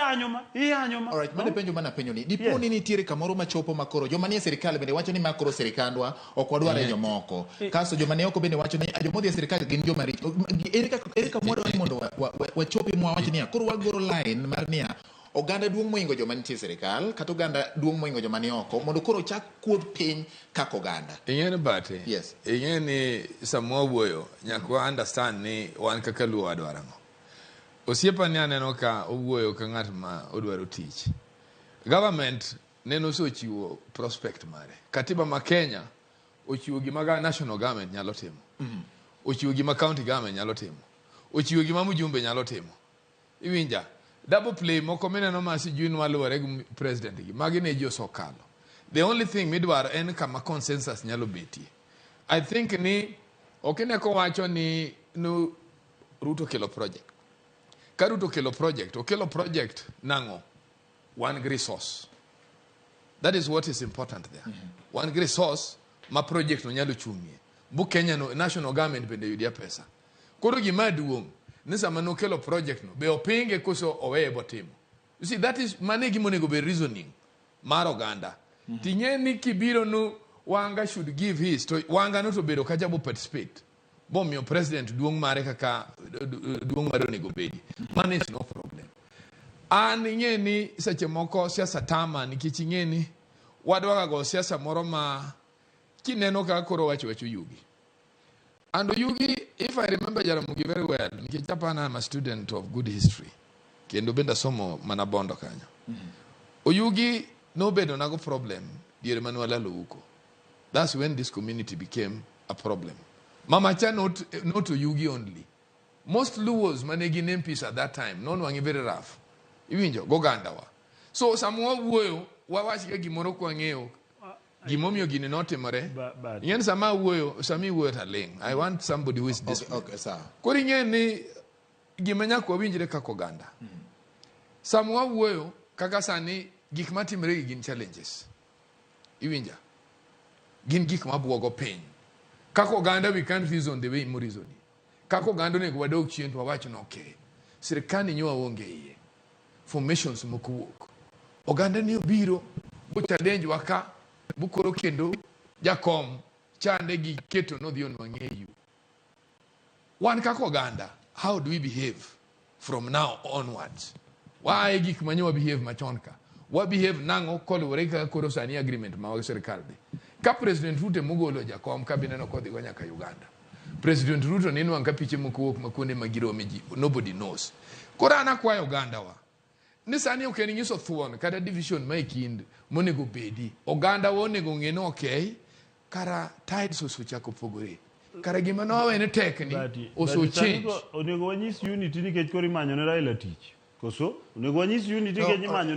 All right, mana penjo ni. Dipo ni nitiere kamoro machopo makoro. Joma nie sirikal bende wacho ni makoro sirikandwa ok wadware jomoko. Kaso joma ne oko bende wacho ni jomodhi e sirikal gin joma richo. Ere kaka mwadwa ni mondo wachopi mwawacho ni koro wagoro line mar niya oganda duong' moingo joma nitie sirikal kata oganda duong' moingo joma ni oko mondo koro chak kuodh piny kaka oganda. Ing'eni bate. Yes. Ing'eni samwa wuoyo nyaka understand ni wan kaka Luo wadwaro ang'o. Osiepa ni aneno ka owuoyo ka ng'at ma odwaro tich. Government neno ochiwo prospect mare. Katiba ma Kenya ochiwo gima national government nyalo timo. Ochiwo gima county government nyalo timo. Ochiwo gima mjumbe nyalo timo. Iwinja double play moko mineno masi juin waluore gi president gi magi ne ji osokalo. The only thing midwaro en kama consensus nyalo betie. I think ni okine ko wacho ni no Ruto kelo project. Ka Ruto kelo project nango one resource. That is what is important there. One resource ma project no nyalo chungie. Bu Kenya no national government bende yudia pesa. Koro gima duong' nisa mano kelo project no be opinge koso oweye botimo. You see, that is manegi monego be reasoning mar oganda. Tinyeni kibiro no wanga should give his to wanga no to bedo kajabo participate. Bom your president duong' mare kaka duong' mare onego bedi. Man is no problem. An ing'eni seche moko siasa tama nikech ing'eni wadwaga go siasa moro ma kineno ka koro wacho yugi. And Yugi, if I remember Ramogi very well, Japan, I'm a student of good history. Kendo benda somo manabondo kanyo. Oyugi no bedo nago problem. Dear Manuela Luuko. That's when this community became a problem. Mamacha not Oyugi only. Most Luos manegi MPs at that time. No one very rough. Iwinjo gogandawa. So samwa wuoyo wawachika gimoro kwa ngeo. Gimomio gini note more. Yen sama wuoyo, sami wuoyo taling. I want somebody who is disciplined. Okay, sir. Kori ngeni gimenya kwa winjire kako oganda. Samwa wuoyo kaka sani gik matimre gin challenges. Iwinja. Gin gik mabuogo piny. Kako oganda we can't reason the way mo reason. Kako oganda nego wadok chien to wawacho no okay. Sirikani nyoa onge iye. Formations mokuwuok. Oganda ni obiro bo challenge waka bukoro kendo jakom chande gi keto no dhion wang'eyu. Wan kako oganda, how do we behave from now onwards? Why gik manyo behave machonka? Wa behave nango koluwore kaka koro sani agreement ma sirikal dhi. Ka President Ruto mogolo jakom kabine no kodhi go nyaka Uganda. President Ruto neno anga piche mokuok makonde magirome ji. Nobody knows. Koro ana kwa Uganda wa. Nisani ukeni nyiso thuon kada division ma ikind monego bedi. Oganda wonego ng'eno okay. Kara tides osechako pogore. Kara gima no awene tekni oso change. Onego wanyis unity nikech koro imanyo ne Raila tich. Koso onego wanyis unity nikech imanyo